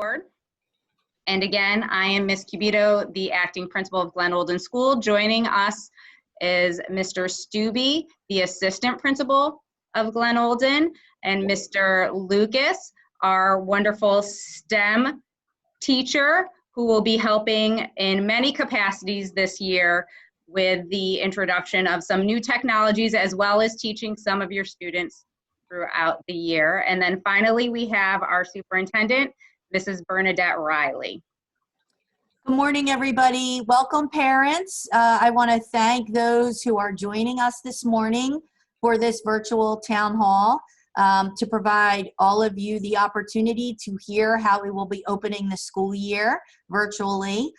record. And again, I am Ms. Cubito, the acting principal of Glenolden School. Joining us is Mr. Stubbe, the assistant principal of Glenolden, and Mr. Lucas, our wonderful STEM teacher, who will be helping in many capacities this year with the introduction of some new technologies, as well as teaching some of your students throughout the year. And then finally, we have our superintendent, Mrs. Bernadette Riley. Good morning, everybody. Welcome, parents. I want to thank those who are joining us this morning for this virtual town hall to provide all of you the opportunity to hear how we will be opening the school year virtually,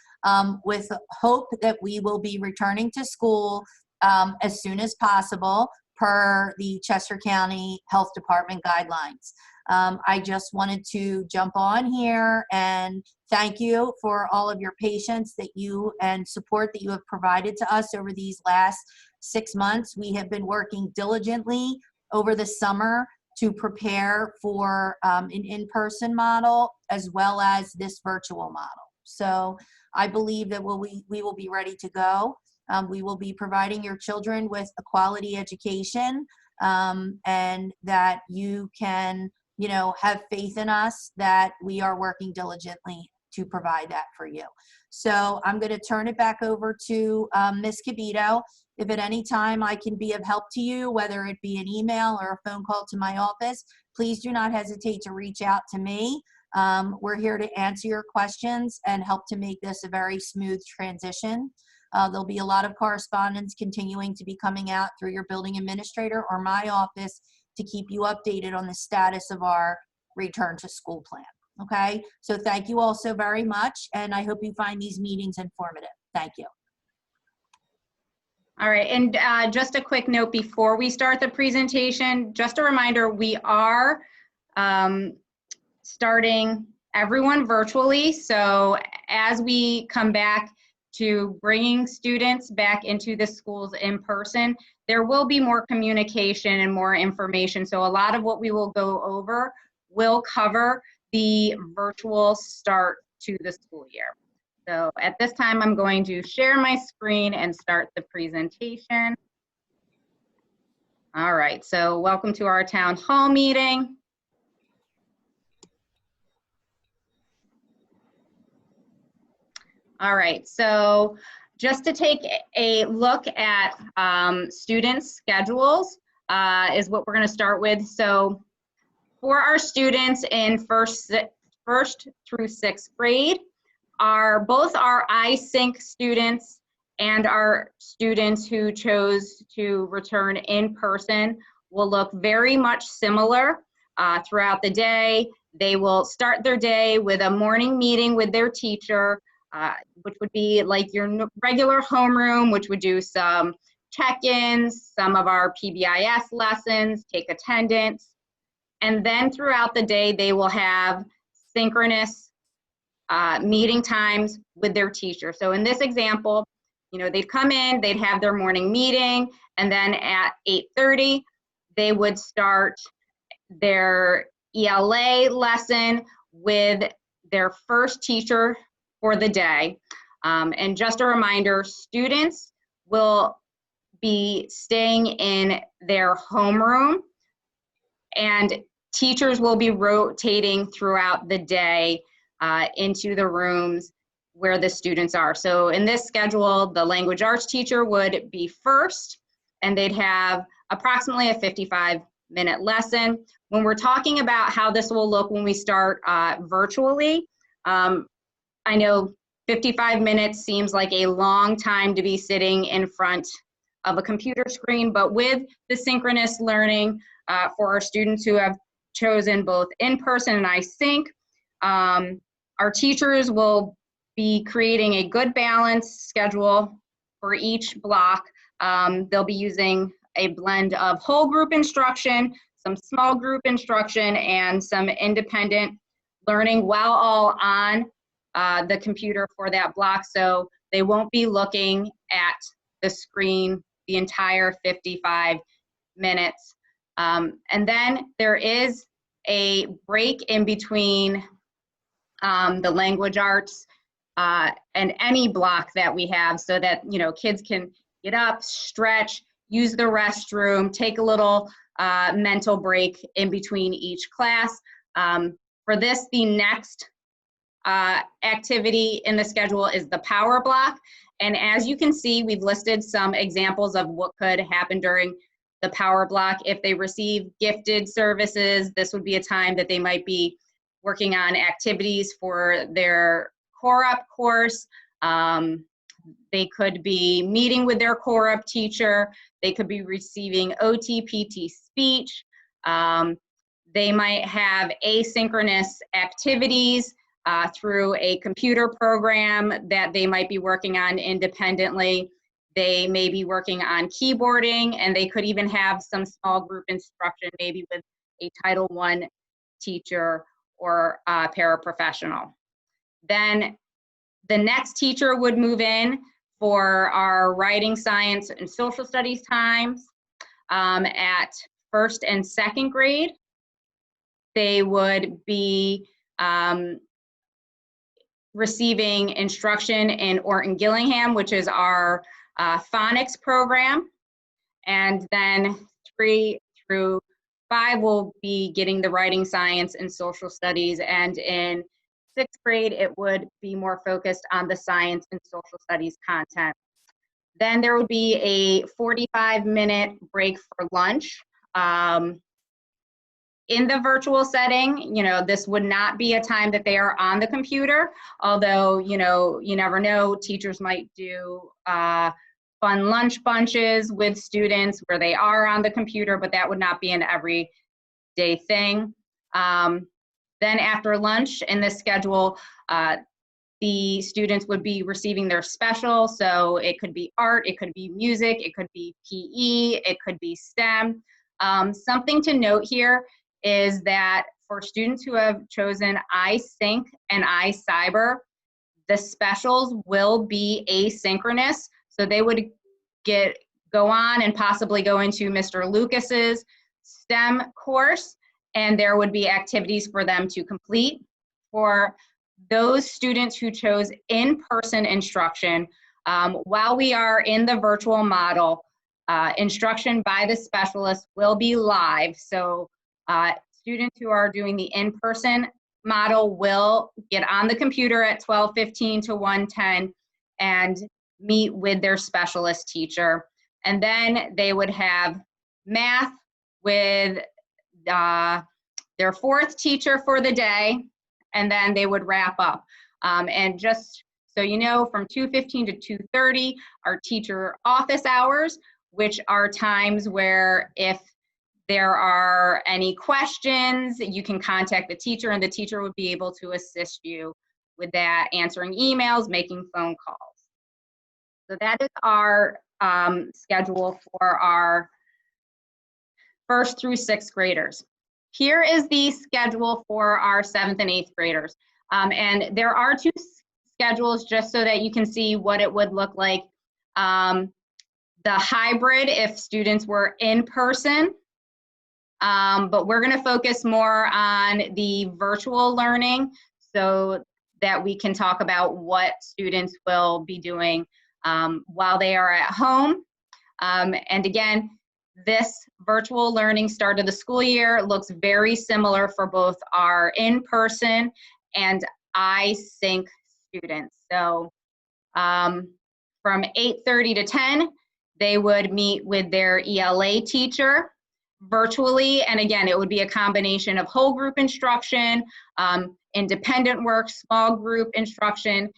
with hope that we will be returning to school as soon as possible per the Chester County Health Department guidelines. I just wanted to jump on here and thank you for all of your patience that you and support that you have provided to us over these last 6 months. We have been working diligently over the summer to prepare for an in-person model as well as this virtual model. So I believe that we will be ready to go. We will be providing your children with a quality education, and that you can, have faith in us that we are working diligently to provide that for you. So I'm going to turn it back over to Ms. Cubito. If at any time I can be of help to you, whether it be an email or a phone call to my office, please do not hesitate to reach out to me. We're here to answer your questions and help to make this a very smooth transition. There'll be a lot of correspondence continuing to be coming out through your building administrator or my office to keep you updated on the status of our return to school plan. Okay, so thank you all so very much, and I hope you find these meetings informative. Thank you. All right, and just a quick note before we start the presentation, just a reminder, we are starting everyone virtually. So as we come back to bringing students back into the schools in person, there will be more communication and more information. So a lot of what we will go over will cover the virtual start to the school year. So at this time, I'm going to share my screen and start the presentation. All right, so welcome to our town hall meeting. All right, so just to take a look at students' schedules is what we're going to start with. So for our students in first through sixth grade, both our iSync students and our students who chose to return in person will look very much similar throughout the day. They will start their day with a morning meeting with their teacher, which would be like your regular homeroom, which would do some check-ins, some of our PBIS lessons, take attendance. And then throughout the day, they will have synchronous meeting times with their teacher. So in this example, they'd come in, they'd have their morning meeting, and then at 8:30, they would start their ELA lesson with their first teacher for the day. And just a reminder, students will be staying in their homeroom, and teachers will be rotating throughout the day into the rooms where the students are. So in this schedule, the language arts teacher would be first, and they'd have approximately a 55-minute lesson. When we're talking about how this will look when we start virtually, I know 55 minutes seems like a long time to be sitting in front of a computer screen, but with the synchronous learning for our students who have chosen both in-person and iSync, our teachers will be creating a good balanced schedule for each block. They'll be using a blend of whole group instruction, some small group instruction, and some independent learning while all on the computer for that block. So they won't be looking at the screen the entire 55 minutes. And then there is a break in between the language arts, and any block that we have, so that, you know, kids can get up, stretch, use the restroom, take a little mental break in between each class. For this, the next activity in the schedule is the power block. And as you can see, we've listed some examples of what could happen during the power block. If they receive gifted services, this would be a time that they might be working on activities for their core up course. They could be meeting with their core up teacher. They could be receiving OT, PT speech. They might have asynchronous activities through a computer program that they might be working on independently. They may be working on keyboarding, and they could even have some small group instruction, maybe with a Title I teacher or a paraprofessional. Then the next teacher would move in for our writing, science, and social studies times. At first and second grade, they would be receiving instruction in Orton Gillingham, which is our phonics program. And then 3 through 5 will be getting the writing, science, and social studies. And in 6th grade, it would be more focused on the science and social studies content. Then there would be a 45-minute break for lunch. In the virtual setting, you know, this would not be a time that they are on the computer, although, you know, you never know, teachers might do fun lunch bunches with students where they are on the computer, but that would not be an everyday thing. Then after lunch in this schedule, the students would be receiving their special. So it could be art, it could be music, it could be PE, it could be STEM. Something to note here is that for students who have chosen iSync and iCyber, the specials will be asynchronous. So they would go on and possibly go into Mr. Lucas's STEM course, and there would be activities for them to complete. For those students who chose in-person instruction, while we are in the virtual model, instruction by the specialist will be live. So students who are doing the in-person model will get on the computer at 12:15 to 1:10 and meet with their specialist teacher. And then they would have math with their 4th teacher for the day, and then they would wrap up. And just so you know, from 2:15 to 2:30 are teacher office hours, which are times where if there are any questions, you can contact the teacher, and the teacher would be able to assist you with that, answering emails, making phone calls. So that is our schedule for our 1st through 6th graders. Here is the schedule for our 7th and 8th graders. And there are 2 schedules just so that you can see what it would look like. The hybrid, if students were in person, but we're gonna focus more on the virtual learning so that we can talk about what students will be doing while they are at home. And again, this virtual learning start of the school year looks very similar for both our in-person and iSync students. So from 8:30 to 10, they would meet with their ELA teacher virtually. And again, it would be a combination of whole group instruction, independent work, small group instruction.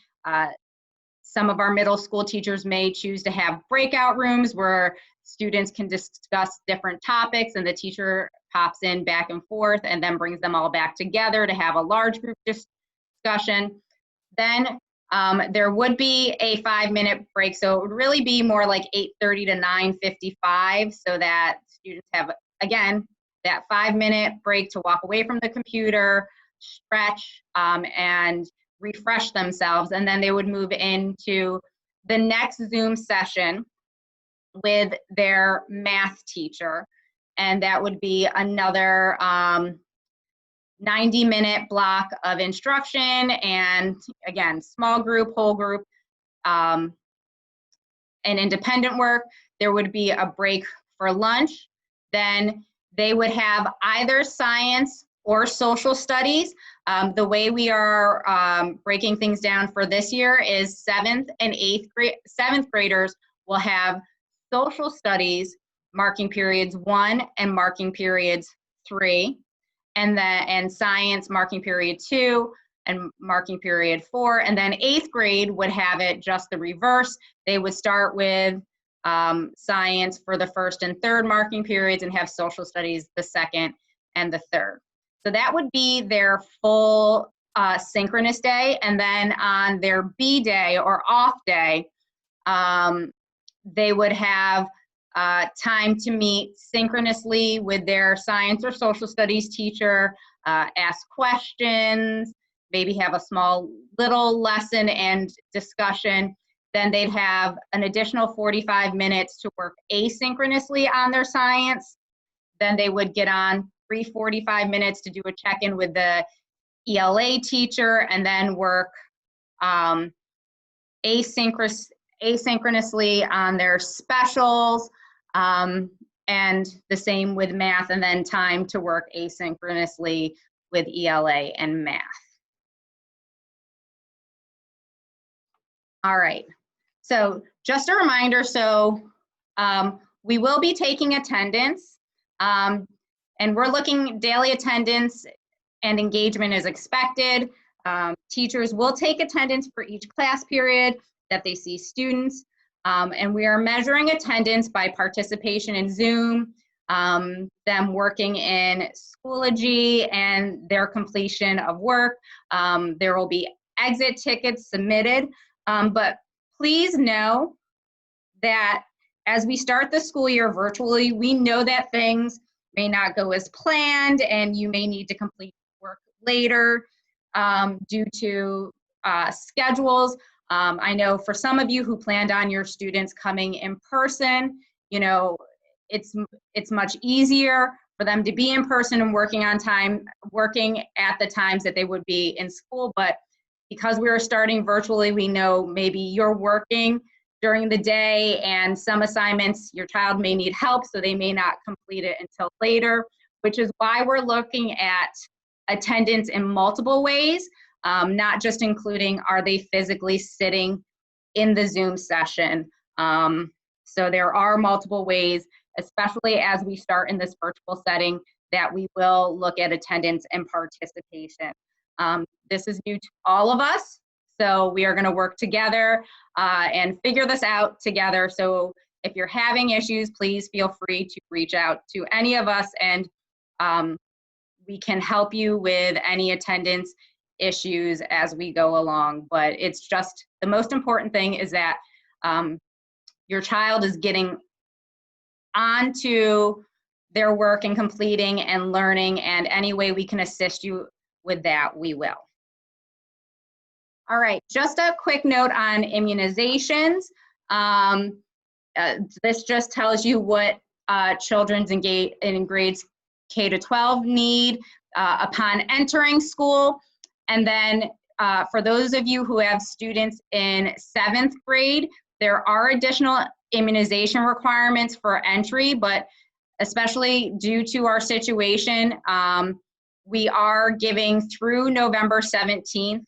Some of our middle school teachers may choose to have breakout rooms where students can discuss different topics, and the teacher pops in back and forth and then brings them all back together to have a large group discussion. Then there would be a 5-minute break, so it would really be more like 8:30 to 9:55, so that students have, again, that 5-minute break to walk away from the computer, stretch, and refresh themselves, and then they would move into the next Zoom session with their math teacher, and that would be another 90-minute block of instruction, and again, small group, whole group, and independent work. There would be a break for lunch. Then they would have either science or social studies. The way we are breaking things down for this year is 7th and 8th grade, 7th graders will have social studies marking periods 1 and marking periods 3, and science marking period 2 and marking period 4, and then 8th grade would have it just the reverse. They would start with science for the 1st and 3rd marking periods and have social studies the 2nd and the 3rd. So that would be their full synchronous day, and then on their B day or off day, they would have time to meet synchronously with their science or social studies teacher, ask questions, maybe have a small little lesson and discussion. Then they'd have an additional 45 minutes to work asynchronously on their science. Then they would get on 45 minutes to do a check-in with the ELA teacher, and then work asynchronously on their specials, and the same with math, and then time to work asynchronously with ELA and math. All right, so just a reminder, so we will be taking attendance, and we're looking daily attendance and engagement is expected. Teachers will take attendance for each class period that they see students, and we are measuring attendance by participation in Zoom, them working in Schoology, and their completion of work. There will be exit tickets submitted, but please know that as we start the school year virtually, we know that things may not go as planned, and you may need to complete work later due to schedules. I know for some of you who planned on your students coming in person, you know, it's much easier for them to be in person and working at the times that they would be in school. But because we are starting virtually, we know maybe you're working during the day, and some assignments your child may need help, so they may not complete it until later, which is why we're looking at attendance in multiple ways, not just including are they physically sitting in the Zoom session. So there are multiple ways, especially as we start in this virtual setting, that we will look at attendance and participation. This is new to all of us, so we are going to work together and figure this out together. So if you're having issues, please feel free to reach out to any of us, and we can help you with any attendance issues as we go along. But it's just, the most important thing is that your child is getting onto their work and completing and learning, and any way we can assist you with that, we will. All right, just a quick note on immunizations. This just tells you what children in grades K to 12 need upon entering school. And then for those of you who have students in 7th grade, there are additional immunization requirements for entry, but especially due to our situation, we are giving through November 17th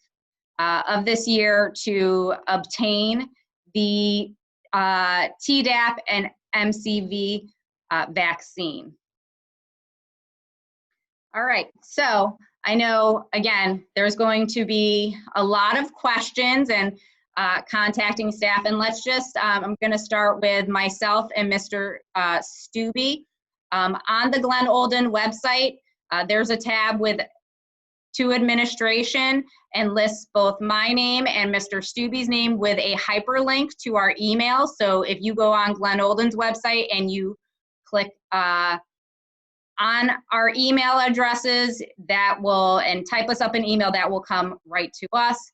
of this year to obtain the Tdap and MCV vaccine. All right, so I know, again, there's going to be a lot of questions and contacting staff, and let's just, I'm gonna start with myself and Mr. Stubbe. On the Glenolden website, there's a tab with to administration, and lists both my name and Mr. Stubbe's name with a hyperlink to our email. So if you go on Glenolden's website and you click on our email addresses, that will, and type us up an email, that will come right to us.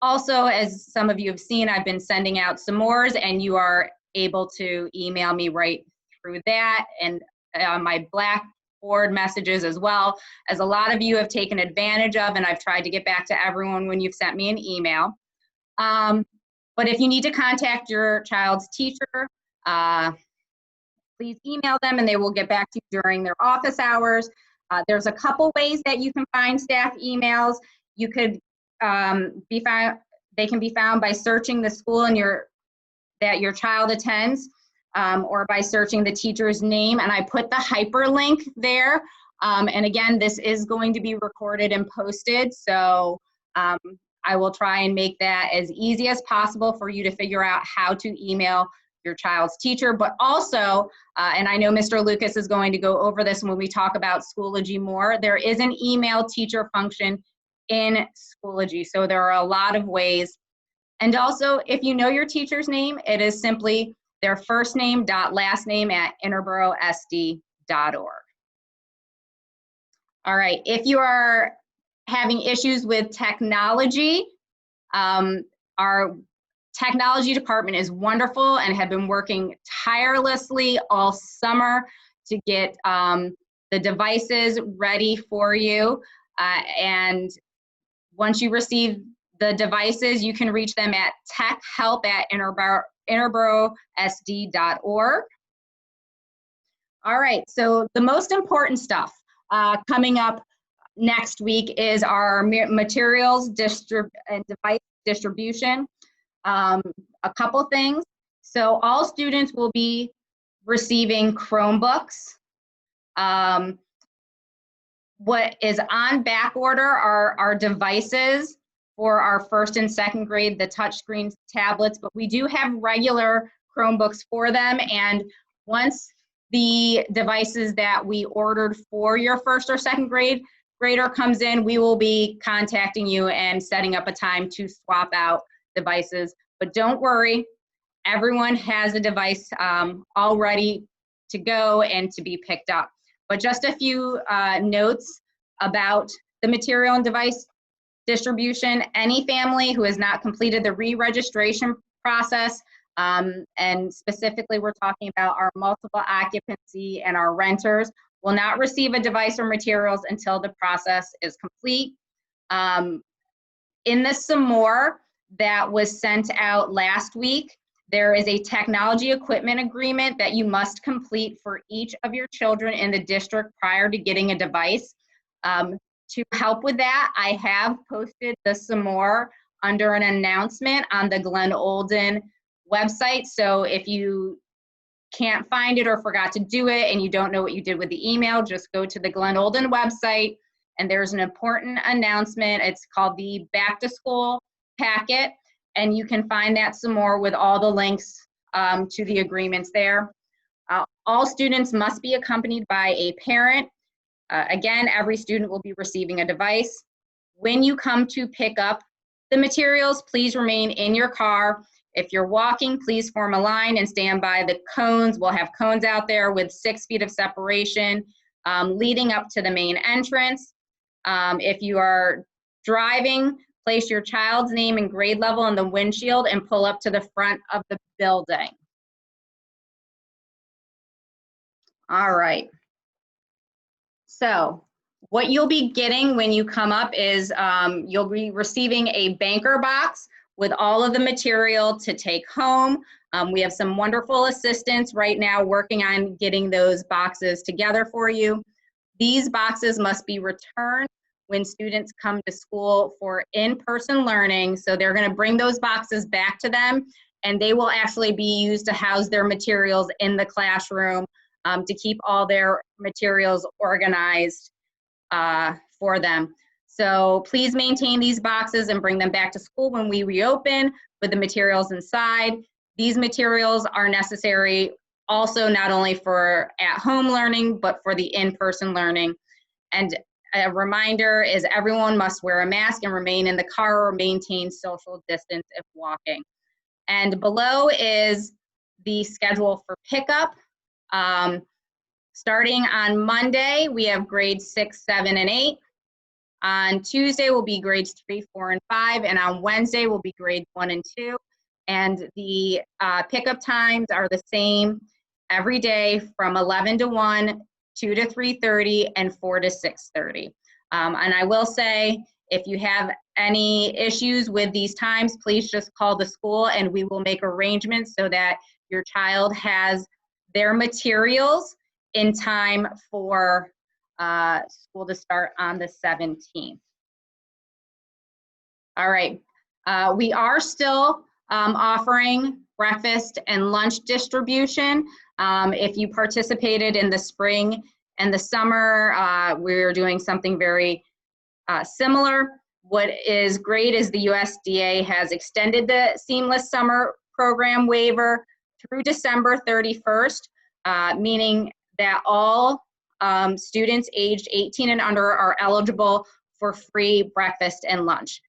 Also, as some of you have seen, I've been sending out some more, and you are able to email me right through that. And my Black forward messages as well, as a lot of you have taken advantage of, and I've tried to get back to everyone when you've sent me an email. But if you need to contact your child's teacher, please email them and they will get back to you during their office hours. There's a couple ways that you can find staff emails. You could they can be found by searching the school that your child attends, or by searching the teacher's name, and I put the hyperlink there. And again, this is going to be recorded and posted, so I will try and make that as easy as possible for you to figure out how to email your child's teacher. But also, and I know Mr. Lucas is going to go over this when we talk about Schoology more, there is an email teacher function in Schoology, so there are a lot of ways. And also, if you know your teacher's name, it is simply their first name dot last name at interborosd.org. All right, if you are having issues with technology, our technology department is wonderful and have been working tirelessly all summer to get the devices ready for you. And once you receive the devices, you can reach them at techhelp@interborosd.org. All right, so the most important stuff coming up next week is our materials and device distribution. A couple things. So all students will be receiving Chromebooks. What is on back order are our devices for our first and second grade, the touchscreen tablets, but we do have regular Chromebooks for them. And once the devices that we ordered for your first or second grader comes in, we will be contacting you and setting up a time to swap out devices. But don't worry, everyone has a device all ready to go and to be picked up. But just a few notes about the material and device distribution. Any family who has not completed the re-registration process, and specifically we're talking about our multiple occupancy and our renters, will not receive a device or materials until the process is complete. In the some more that was sent out last week, there is a technology equipment agreement that you must complete for each of your children in the district prior to getting a device. To help with that, I have posted the some more under an announcement on the Glenolden website. So if you can't find it or forgot to do it and you don't know what you did with the email, just go to the Glenolden website and there's an important announcement. It's called the Back to School Packet, and you can find that some more with all the links to the agreements there. All students must be accompanied by a parent. Again, every student will be receiving a device. When you come to pick up the materials, please remain in your car. If you're walking, please form a line and stand by the cones. We'll have cones out there with 6 feet of separation leading up to the main entrance. If you are driving, place your child's name and grade level on the windshield and pull up to the front of the building. All right. So what you'll be getting when you come up is you'll be receiving a banker box with all of the material to take home. We have some wonderful assistants right now working on getting those boxes together for you. These boxes must be returned when students come to school for in-person learning. So they're going to bring those boxes back to them, and they will actually be used to house their materials in the classroom to keep all their materials organized for them. So please maintain these boxes and bring them back to school when we reopen with the materials inside. These materials are necessary also not only for at-home learning, but for the in-person learning. And a reminder is everyone must wear a mask and remain in the car or maintain social distance if walking. And below is the schedule for pickup. Starting on Monday, we have grades 6, 7, and 8. On Tuesday will be grades 3, 4, and 5, and on Wednesday will be grades 1 and 2. And the pickup times are the same every day from 11 to 1 2 to 3:30, and 4 to 6:30. And I will say, if you have any issues with these times, please just call the school and we will make arrangements so that your child has their materials in time for school to start on the 17th. All right, we are still offering breakfast and lunch distribution. If you participated in the spring and the summer, we're doing something very similar. What is great is the USDA has extended the Seamless Summer Program waiver through December 31st, meaning that all students aged 18 and under are eligible for free breakfast and lunch.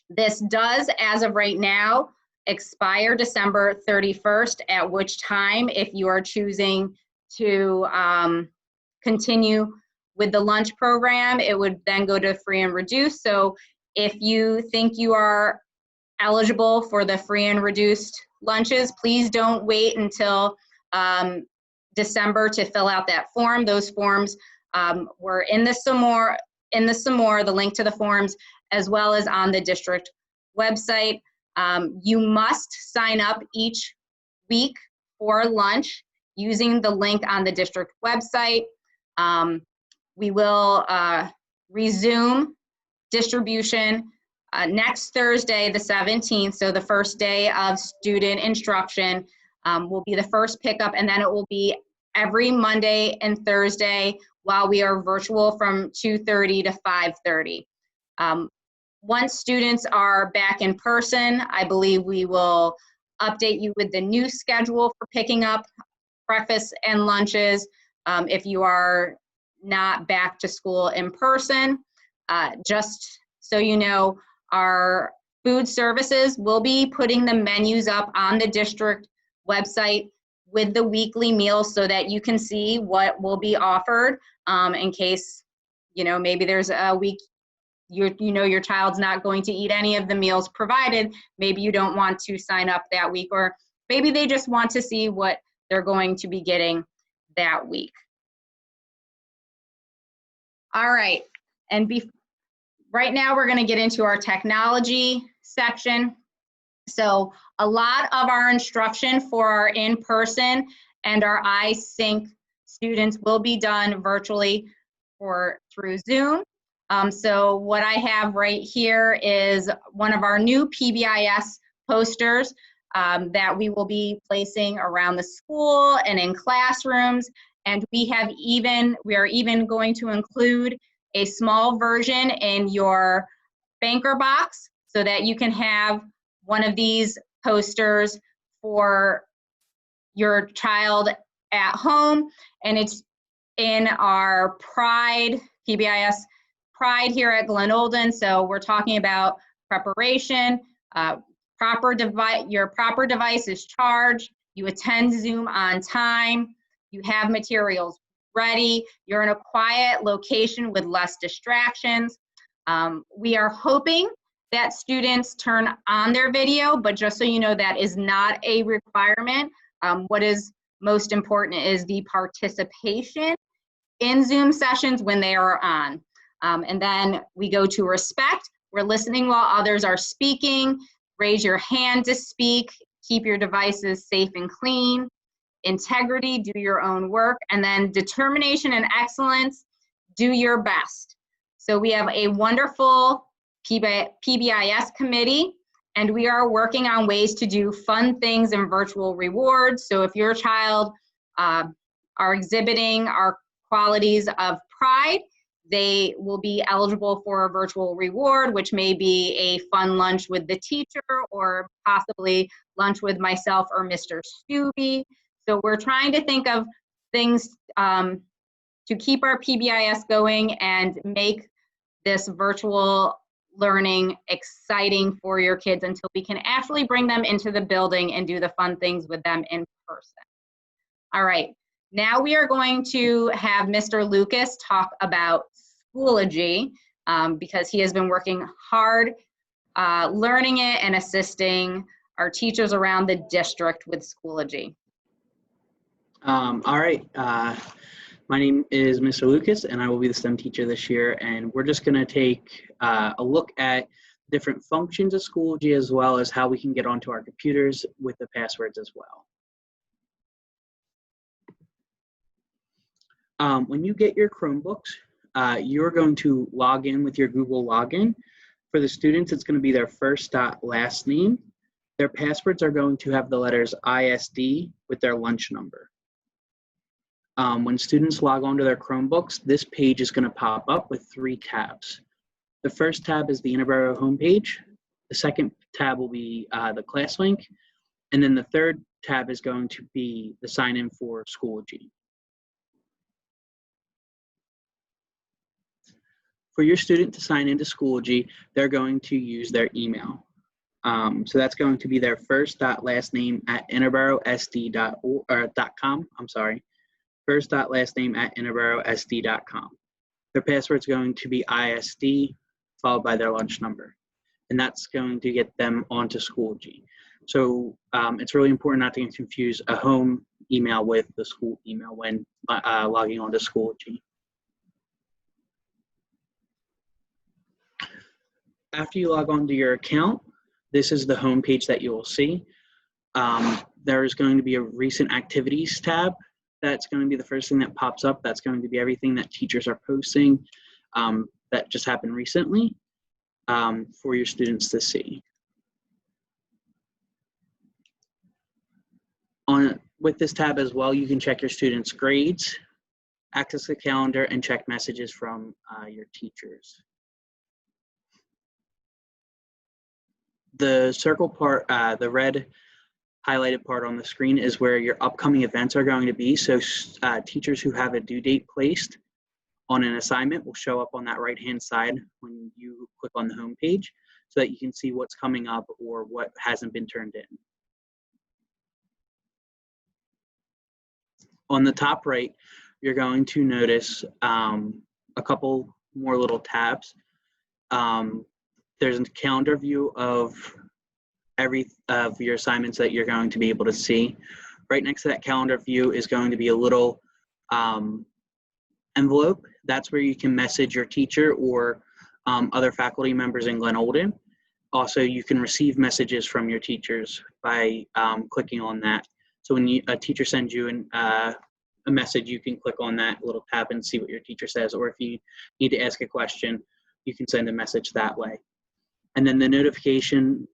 This does, as of right now, expire December 31st, at which time, if you are choosing to continue with the lunch program, it would then go to free and reduced. So if you think you are eligible for the free and reduced lunches, please don't wait until December to fill out that form. Those forms were in the Samore, the link to the forms, as well as on the district website. You must sign up each week for lunch using the link on the district website. We will resume distribution next Thursday, the 17th, so the first day of student instruction will be the first pickup, and then it will be every Monday and Thursday while we are virtual from 2:30 to 5:30. Once students are back in person, I believe we will update you with the new schedule for picking up breakfast and lunches. If you are not back to school in person, just so you know, our food services will be putting the menus up on the district website with the weekly meals so that you can see what will be offered in case, you know, maybe there's a week you know your child's not going to eat any of the meals provided. Maybe you don't want to sign up that week, or maybe they just want to see what they're going to be getting that week. All right, and right now we're going to get into our technology section. So a lot of our instruction for our in-person and our iSync students will be done virtually through Zoom. So what I have right here is one of our new PBIS posters that we will be placing around the school and in classrooms. And we are even going to include a small version in your banker box so that you can have one of these posters for your child at home. And it's in our PBIS Pride here at Glenolden. So we're talking about preparation, your proper device is charged, you attend Zoom on time, you have materials ready, you're in a quiet location with less distractions. We are hoping that students turn on their video, but just so you know, that is not a requirement. What is most important is the participation in Zoom sessions when they are on. And then we go to respect. We're listening while others are speaking. Raise your hand to speak. Keep your devices safe and clean. Integrity, do your own work. And then determination and excellence, do your best. So we have a wonderful PBIS committee, and we are working on ways to do fun things and virtual rewards. So if your child are exhibiting our qualities of pride, they will be eligible for a virtual reward, which may be a fun lunch with the teacher or possibly lunch with myself or Mr. Stubbe. So we're trying to think of things to keep our PBIS going and make this virtual learning exciting for your kids until we can actually bring them into the building and do the fun things with them in person. All right, now we are going to have Mr. Lucas talk about Schoology because he has been working hard learning it and assisting our teachers around the district with Schoology. All right. My name is Mr. Lucas, and I will be the STEM teacher this year. And we're just going to take a look at different functions of Schoology, as well as how we can get onto our computers with the passwords as well. When you get your Chromebooks, you're going to log in with your Google login. For the students, it's going to be their first dot last name. Their passwords are going to have the letters ISD with their lunch number. When students log onto their Chromebooks, this page is going to pop up with 3 tabs. The first tab is the Interboro homepage. The second tab will be the class link. And then the third tab is going to be the sign in for Schoology. For your student to sign into Schoology, they're going to use their email. So that's going to be their first dot last name at interborosd.com. I'm sorry. First dot last name at interborosd.com. Their password's going to be ISD followed by their lunch number. And that's going to get them onto Schoology. So it's really important not to confuse a home email with the school email when logging onto Schoology. After you log on to your account, this is the home page that you will see. There's going to be a recent activities tab. That's going to be the first thing that pops up. That's going to be everything that teachers are posting that just happened recently for your students to see. With this tab as well, you can check your students' grades, access the calendar, and check messages from your teachers. The circle part, the red highlighted part on the screen is where your upcoming events are going to be. So teachers who have a due date placed on an assignment will show up on that right-hand side when you click on the home page so that you can see what's coming up or what hasn't been turned in. On the top right, you're going to notice a couple more little tabs. There's a calendar view of every of your assignments that you're going to be able to see. Right next to that calendar view is going to be a little envelope. That's where you can message your teacher or other faculty members in Glenolden. Also, you can receive messages from your teachers by clicking on that. So when a teacher sends you a message, you can click on that little tab and see what your teacher says. Or if you need to ask a question, you can send a message that way. And then the notification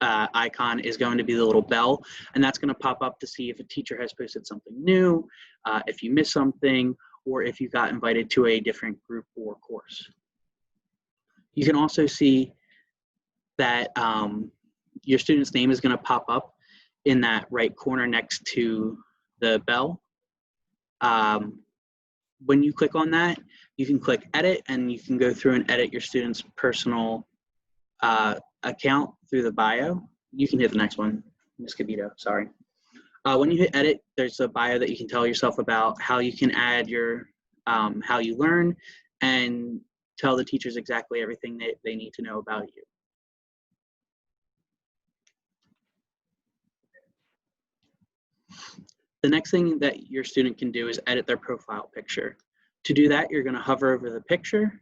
icon is going to be the little bell, and that's going to pop up to see if a teacher has posted something new, if you missed something, or if you got invited to a different group or course. You can also see that your student's name is going to pop up in that right corner next to the bell. When you click on that, you can click edit, and you can go through and edit your student's personal account through the bio. You can hit the next one, Ms. Cabito, sorry. When you hit edit, there's a bio that you can tell yourself about, how you can add your, how you learn, and tell the teachers exactly everything that they need to know about you. The next thing that your student can do is edit their profile picture. To do that, you're going to hover over the picture,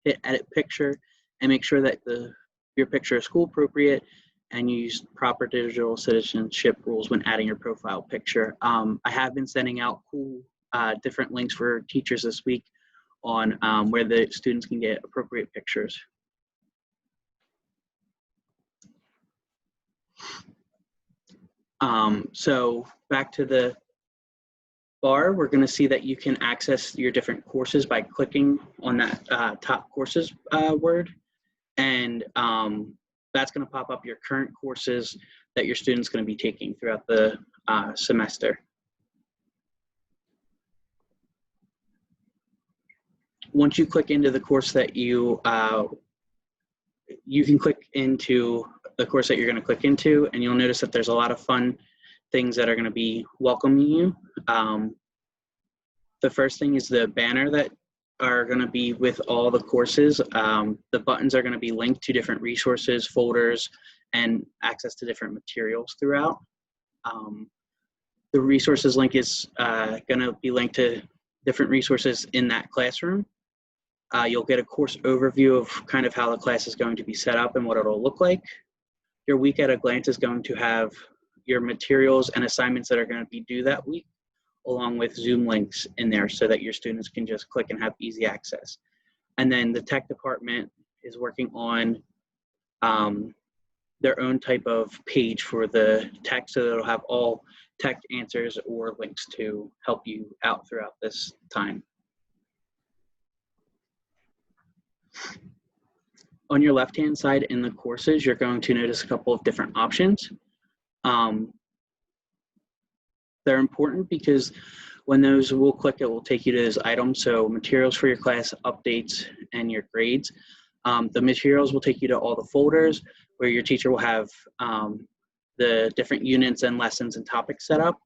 hit edit picture, and make sure that your picture is school appropriate and you use proper digital citizenship rules when adding your profile picture. I have been sending out cool different links for teachers this week on where the students can get appropriate pictures. So back to the bar, we're going to see that you can access your different courses by clicking on that top courses word. And that's going to pop up your current courses that your student's going to be taking throughout the semester. Once you click into the course that you can click into the course that you're going to click into, and you'll notice that there's a lot of fun things that are going to be welcoming you. The first thing is the banner that are going to be with all the courses. The buttons are going to be linked to different resources, folders, and access to different materials throughout. The resources link is going to be linked to different resources in that classroom. You'll get a course overview of kind of how the class is going to be set up and what it'll look like. Your week at a glance is going to have your materials and assignments that are going to be due that week, along with Zoom links in there so that your students can just click and have easy access. And then the tech department is working on their own type of page for the tech, so that it'll have all tech answers or links to help you out throughout this time. On your left-hand side in the courses, you're going to notice a couple of different options. They're important because when those will click, it will take you to those items. So materials for your class, updates, and your grades. The materials will take you to all the folders where your teacher will have the different units and lessons and topics set up.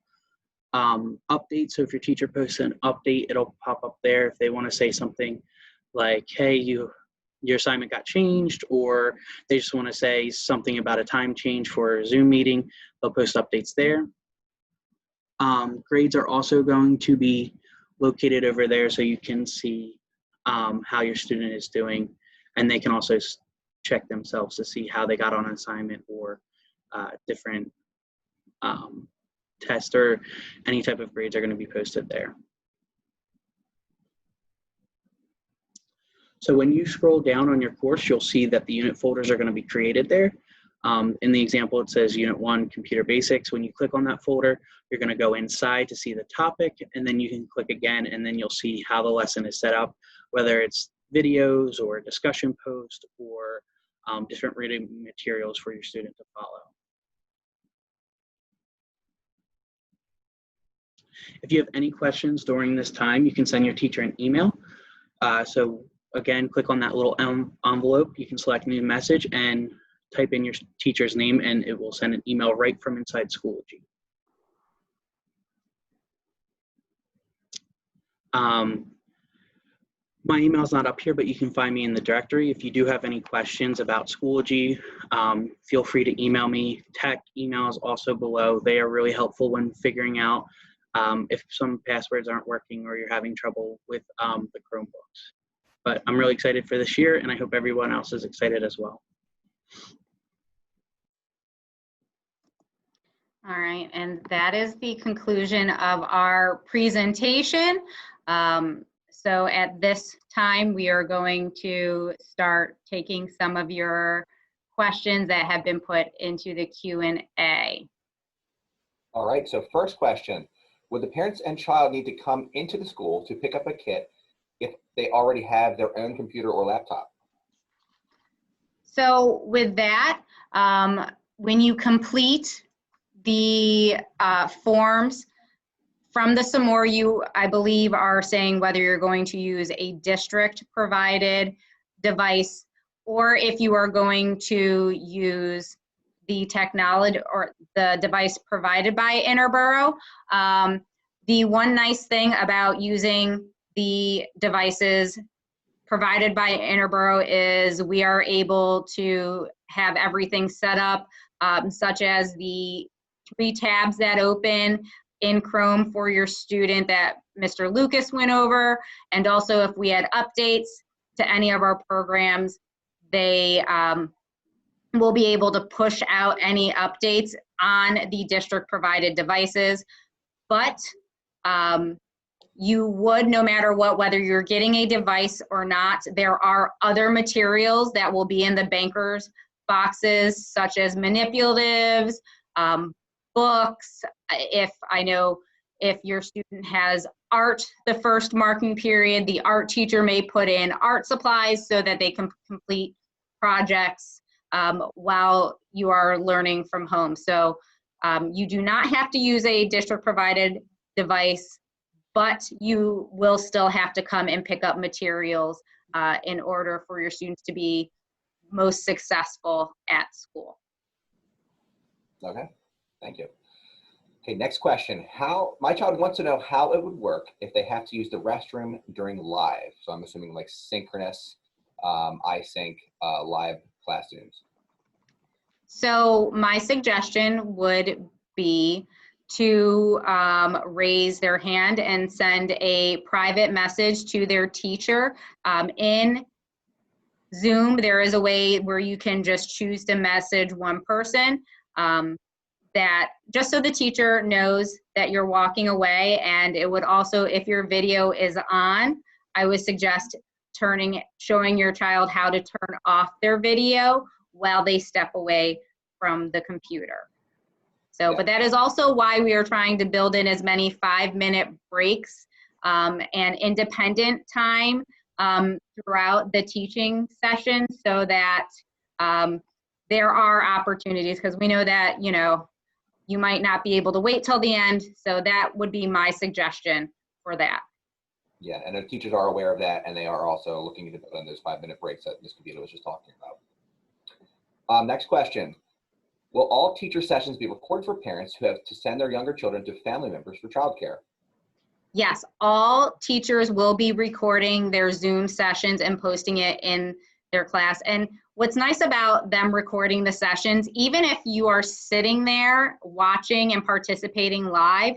Updates, so if your teacher posts an update, it'll pop up there if they want to say something like, hey, your assignment got changed, or they just want to say something about a time change for a Zoom meeting, they'll post updates there. Grades are also going to be located over there so you can see how your student is doing, and they can also check themselves to see how they got on an assignment or different tests or any type of grades are going to be posted there. So when you scroll down on your course, you'll see that the unit folders are going to be created there. In the example, it says Unit 1, Computer Basics. When you click on that folder, you're going to go inside to see the topic, and then you can click again, and then you'll see how the lesson is set up, whether it's videos or a discussion post or different reading materials for your student to follow. If you have any questions during this time, you can send your teacher an email. So again, click on that little envelope. You can select new message and type in your teacher's name, and it will send an email right from inside Schoology. My email is not up here, but you can find me in the directory. If you do have any questions about Schoology, feel free to email me. Tech email is also below. They are really helpful when figuring out if some passwords aren't working or you're having trouble with the Chromebooks. But I'm really excited for this year, and I hope everyone else is excited as well. All right, and that is the conclusion of our presentation. So at this time, we are going to start taking some of your questions that have been put into the Q&A. All right, so first question. Would the parents and child need to come into the school to pick up a kit if they already have their own computer or laptop? So with that, when you complete the forms from the SAMOR, you, I believe, are saying whether you're going to use a district provided device or if you are going to use the technology or the device provided by Interboro. The one nice thing about using the devices provided by Interboro is we are able to have everything set up, such as the 3 tabs that open in Chrome for your student that Mr. Lucas went over. And also if we had updates to any of our programs, they will be able to push out any updates on the district provided devices. But you would, no matter what, whether you're getting a device or not, there are other materials that will be in the bankers boxes, such as manipulatives, books. If I know if your student has art the first marking period, the art teacher may put in art supplies so that they can complete projects while you are learning from home. So you do not have to use a district provided device, but you will still have to come and pick up materials in order for your students to be most successful at school. Okay, thank you. Okay, next question. My child wants to know how it would work if they have to use the restroom during live. So I'm assuming like synchronous, iSync, live class Zooms. So my suggestion would be to raise their hand and send a private message to their teacher. In Zoom, there is a way where you can just choose to message one person, that just so the teacher knows that you're walking away. And it would also, if your video is on, I would suggest showing your child how to turn off their video while they step away from the computer. So, but that is also why we are trying to build in as many 5-minute breaks and independent time throughout the teaching session, so that there are opportunities, because we know that, you know, you might not be able to wait till the end. So that would be my suggestion for that. Yeah, and the teachers are aware of that, and they are also looking to put in those 5-minute breaks that Ms. Cavito was just talking about. Next question. Will all teacher sessions be recorded for parents who have to send their younger children to family members for childcare? Yes, all teachers will be recording their Zoom sessions and posting it in their class. And what's nice about them recording the sessions, even if you are sitting there watching and participating live,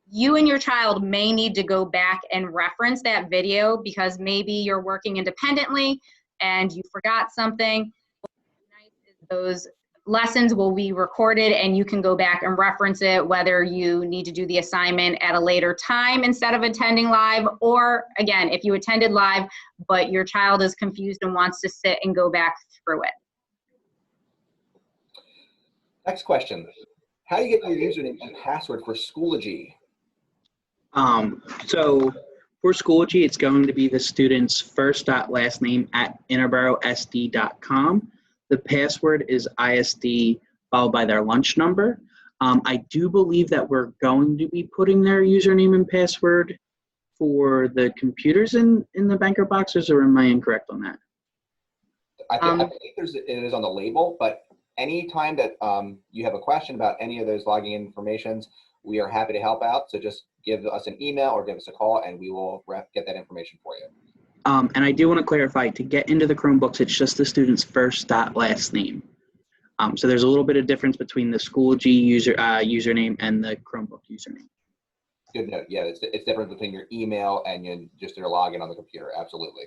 you and your child may need to go back and reference that video because maybe you're working independently and you forgot something. Those lessons will be recorded and you can go back and reference it, whether you need to do the assignment at a later time instead of attending live, or again, if you attended live, but your child is confused and wants to sit and go back through it. Next question. How do you get your username and password for Schoology? So for Schoology, it's going to be the student's first last name at interborosd.com. The password is ISD followed by their lunch number. I do believe that we're going to be putting their username and password for the computers in the Banker boxes, or am I incorrect on that? I think it is on the label, but anytime that you have a question about any of those login informations, we are happy to help out. So just give us an email or give us a call and we will get that information for you. And I do want to clarify, to get into the Chromebooks, it's just the student's first last name. So there's a little bit of difference between the Schoology username and the Chromebook username. Good note. Yeah, it's different between your email and just your login on the computer. Absolutely.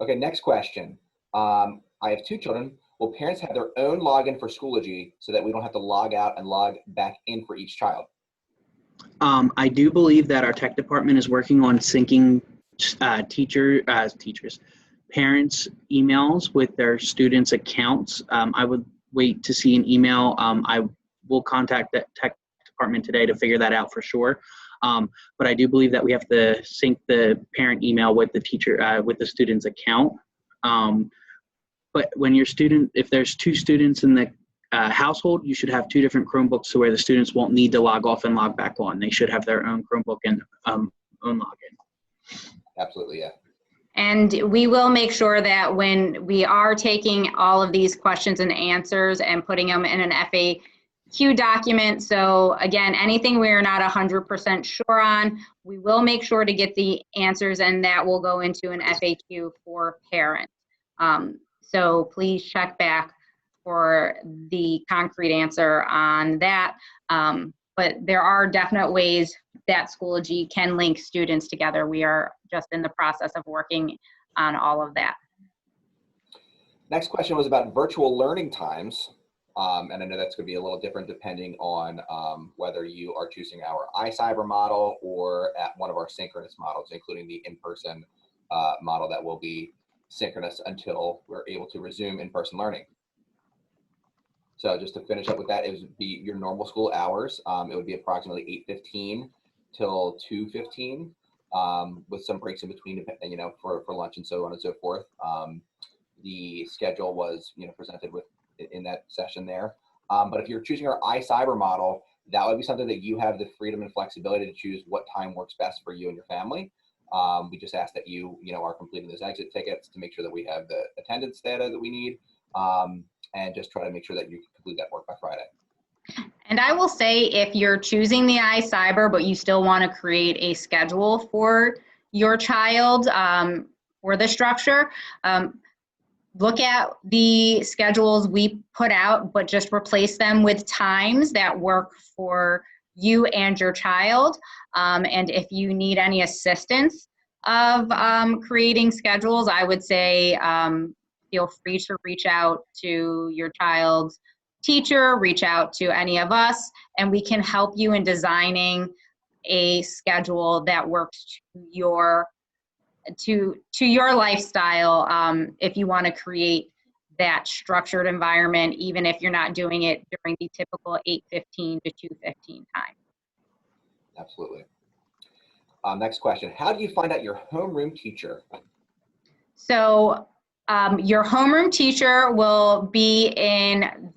Okay, next question. I have 2 children. Will parents have their own login for Schoology so that we don't have to log out and log back in for each child? I do believe that our tech department is working on syncing parents' emails with their students' accounts. I would wait to see an email. I will contact the tech department today to figure that out for sure. But I do believe that we have to sync the parent email with the teacher, with the student's account. But when if there's 2 students in the household, you should have 2 different Chromebooks so where the students won't need to log off and log back on. They should have their own Chromebook and own login. Absolutely, yeah. And we will make sure that when we are taking all of these questions and answers and putting them in an FAQ document, so again, anything we are not 100% sure on, we will make sure to get the answers, and that will go into an FAQ for parents. So please check back for the concrete answer on that. But there are definite ways that Schoology can link students together. We are just in the process of working on all of that. Next question was about virtual learning times. And I know that's going to be a little different depending on whether you are choosing our iCyber model or at one of our synchronous models, including the in-person model that will be synchronous until we're able to resume in-person learning. So just to finish up with that, it would be your normal school hours. It would be approximately 8:15 till 2:15, with some breaks in between, you know, for lunch and so on and so forth. The schedule was, you know, presented in that session there. But if you're choosing our iCyber model, that would be something that you have the freedom and flexibility to choose what time works best for you and your family. We just ask that you are completing those exit tickets to make sure that we have the attendance data that we need. And just try to make sure that you complete that work by Friday. And I will say, if you're choosing the iCyber, but you still want to create a schedule for your child for the structure, look at the schedules we put out, but just replace them with times that work for you and your child. And if you need any assistance of creating schedules, I would say feel free to reach out to your child's teacher, reach out to any of us, and we can help you in designing a schedule that works to your lifestyle, if you want to create that structured environment, even if you're not doing it during the typical 8:15 to 2:15 time. Absolutely. Next question. How do you find out your homeroom teacher? So your homeroom teacher will be in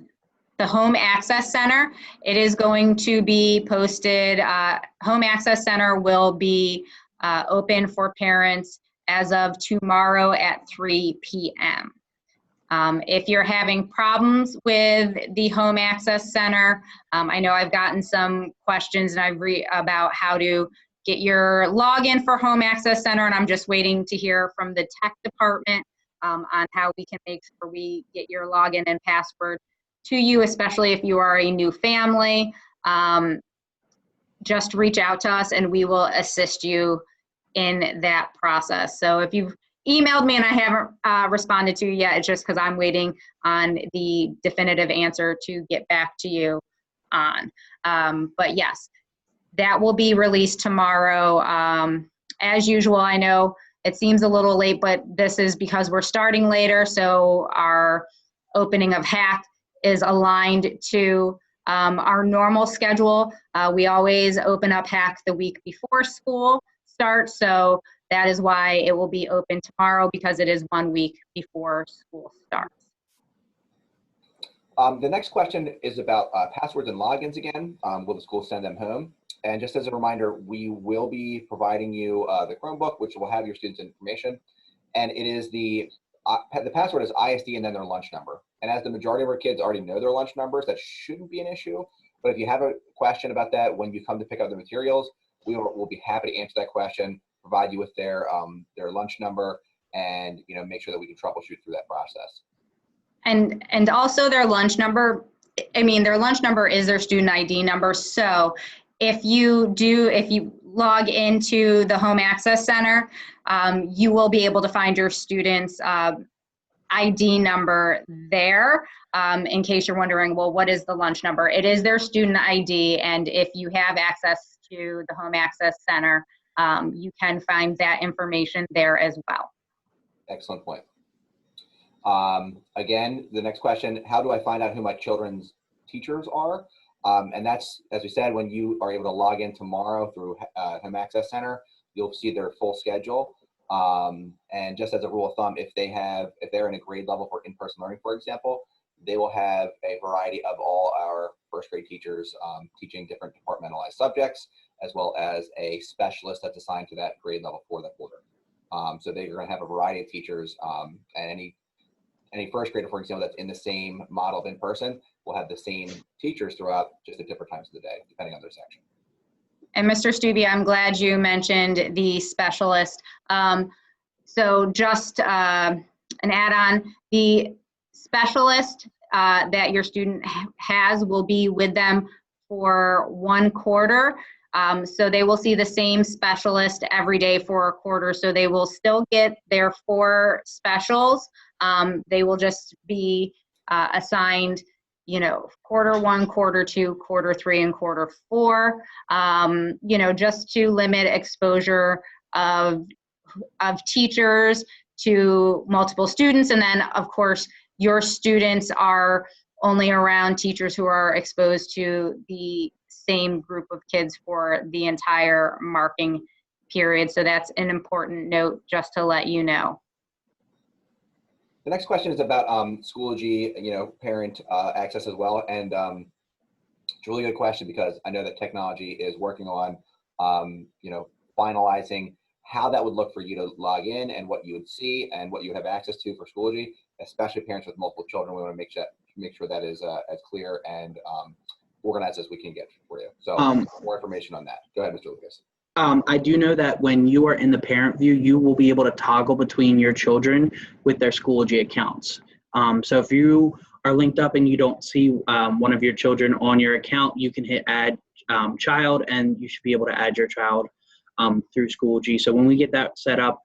the Home Access Center. It is going to be posted. Home Access Center will be open for parents as of tomorrow at 3 p.m. If you're having problems with the Home Access Center, I know I've gotten some questions and I've about how to get your login for Home Access Center, and I'm just waiting to hear from the tech department on how we can make sure we get your login and password to you, especially if you are a new family. Just reach out to us and we will assist you in that process. So if you've emailed me and I haven't responded to you yet, it's just because I'm waiting on the definitive answer to get back to you on. But yes, that will be released tomorrow. As usual, I know it seems a little late, but this is because we're starting later, so our opening of HAC is aligned to our normal schedule. We always open up HAC the week before school starts, so that is why it will be open tomorrow, because it is 1 week before school starts. The next question is about passwords and logins again. Will the school send them home? And just as a reminder, we will be providing you the Chromebook, which will have your students' information. And it is the password is ISD and then their lunch number. And as the majority of our kids already know their lunch numbers, that shouldn't be an issue. But if you have a question about that when you come to pick up the materials, we'll be happy to answer that question, provide you with their lunch number, and make sure that we can troubleshoot through that process. And also their lunch number, their lunch number is their student ID number. So if you log into the Home Access Center, you will be able to find your student's ID number there. In case you're wondering, well, what is the lunch number? It is their student ID, and if you have access to the Home Access Center, you can find that information there as well. Excellent point. Again, the next question, how do I find out who my children's teachers are? And that's, as we said, when you are able to log in tomorrow through Home Access Center, you'll see their full schedule. And just as a rule of thumb, if they're in a grade level for in-person learning, for example, they will have a variety of all our first grade teachers teaching different departmentalized subjects, as well as a specialist that's assigned to that grade level for that quarter. So they're going to have a variety of teachers, and any first grader, for example, that's in the same model of in-person will have the same teachers throughout, just at different times of the day, depending on their section. And Mr. Stubbe, I'm glad you mentioned the specialist. So just an add-on, the specialist that your student has will be with them for 1 quarter. So they will see the same specialist every day for a quarter. So they will still get their 4 specials. They will just be assigned, quarter 1, quarter 2, quarter 3, and quarter 4, just to limit exposure of teachers to multiple students. And then, of course, your students are only around teachers who are exposed to the same group of kids for the entire marking period. So that's an important note just to let you know. The next question is about Schoology, parent access as well. And it's a really good question, because I know that technology is working on, finalizing how that would look for you to log in and what you would see and what you have access to for Schoology, especially parents with multiple children. We want to make sure that is as clear and organized as we can get for you. So more information on that. Go ahead, Mr. Lucas. I do know that when you are in the parent view, you will be able to toggle between your children with their Schoology accounts. So if you are linked up and you don't see one of your children on your account, you can hit add child, and you should be able to add your child through Schoology. So when we get that set up,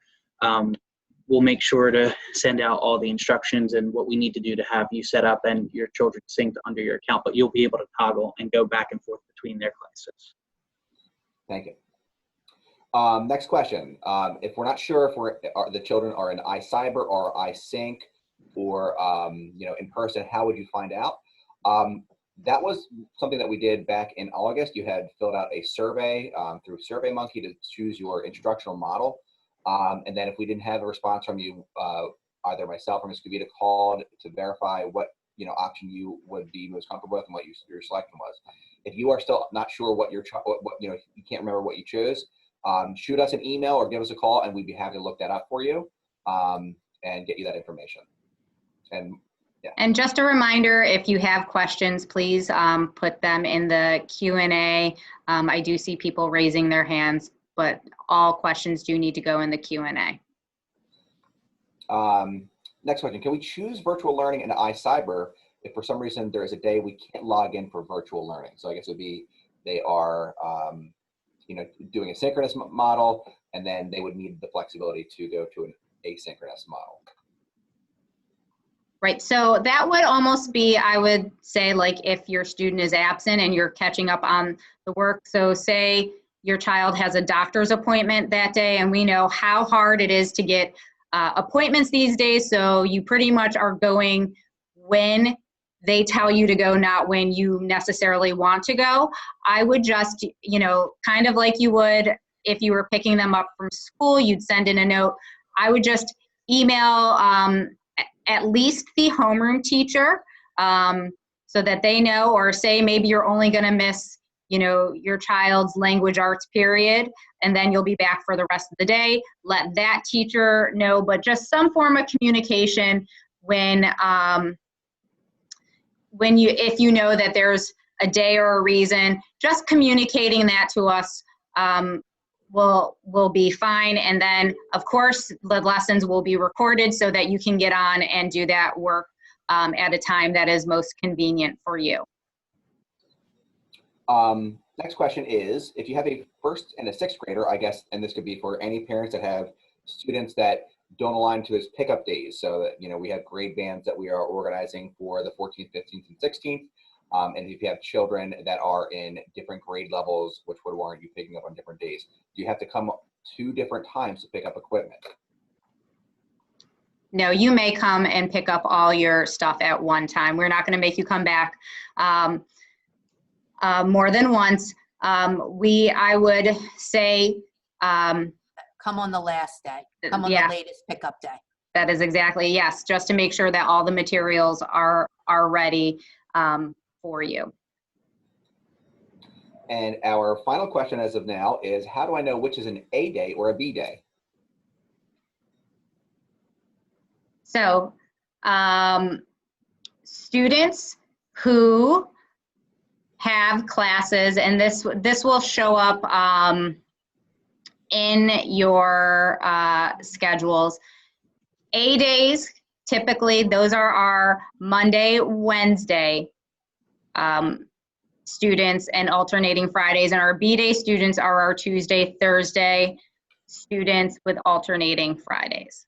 we'll make sure to send out all the instructions and what we need to do to have you set up and your children synced under your account, but you'll be able to toggle and go back and forth between their classes. Thank you. Next question. If we're not sure if the children are in iCyber or iSync or in person, how would you find out? That was something that we did back in August. You had filled out a survey through SurveyMonkey to choose your instructional model. And then if we didn't have a response from you, either myself or Ms. Kavita called to verify what option you would be most comfortable with and what your selection was. If you are still not sure what you can't remember what you chose, shoot us an email or give us a call, and we'd be happy to look that up for you and get you that information. And yeah. And just a reminder, if you have questions, please put them in the Q&A. I do see people raising their hands, but all questions do need to go in the Q&A. Next question. Can we choose virtual learning in iCyber if for some reason there is a day we can't log in for virtual learning? So I guess it would be they are doing a synchronous model, and then they would need the flexibility to go to an asynchronous model. Right, so that would almost be, I would say, like if your student is absent and you're catching up on the work. So say your child has a doctor's appointment that day, and we know how hard it is to get appointments these days. So you pretty much are going when they tell you to go, not when you necessarily want to go. I would just, kind of like you would if you were picking them up from school, you'd send in a note. I would just email at least the homeroom teacher so that they know, or say maybe you're only going to miss, your child's language arts period, and then you'll be back for the rest of the day. Let that teacher know, but just some form of communication if you know that there's a day or a reason, just communicating that to us will be fine. And then, of course, the lessons will be recorded so that you can get on and do that work at a time that is most convenient for you. Next question is, if you have a first and a sixth grader, I guess, and this could be for any parents that have students that don't align to his pickup days. So that, we have grade bands that we are organizing for the 14th, 15th, and 16th. And if you have children that are in different grade levels, which would warrant you picking up on different days, do you have to come 2 different times to pick up equipment? No, you may come and pick up all your stuff at one time. We're not going to make you come back more than once. I would say, come on the last day. Come on the latest pickup day. That is exactly, yes, just to make sure that all the materials are ready for you. And our final question as of now is, how do I know which is an A day or a B day? So students who have classes, and this will show up in your schedules. A days, typically, those are our Monday, Wednesday students, and alternating Fridays. And our B day students are our Tuesday, Thursday students with alternating Fridays.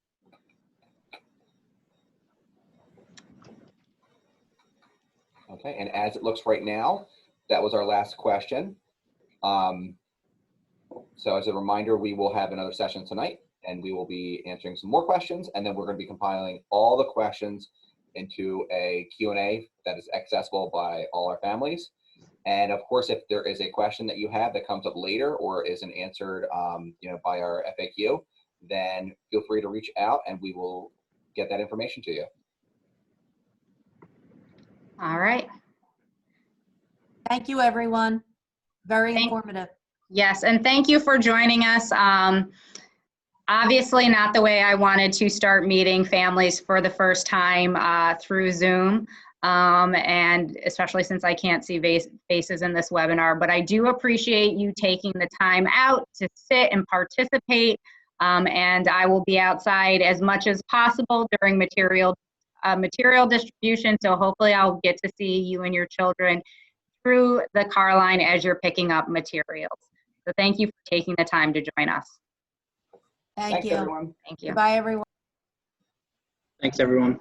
Okay, and as it looks right now, that was our last question. So as a reminder, we will have another session tonight, and we will be answering some more questions, and then we're going to be compiling all the questions into a Q&A that is accessible by all our families. And of course, if there is a question that you have that comes up later or isn't answered by our FAQ, then feel free to reach out and we will get that information to you. All right. Thank you, everyone. Very informative. Yes, and thank you for joining us. Obviously not the way I wanted to start meeting families for the first time through Zoom, and especially since I can't see faces in this webinar, but I do appreciate you taking the time out to sit and participate, and I will be outside as much as possible during material distribution, so hopefully I'll get to see you and your children through the car line as you're picking up materials. So thank you for taking the time to join us. Thank Thanks, you. everyone. Thank you. Goodbye, everyone. Thanks, everyone.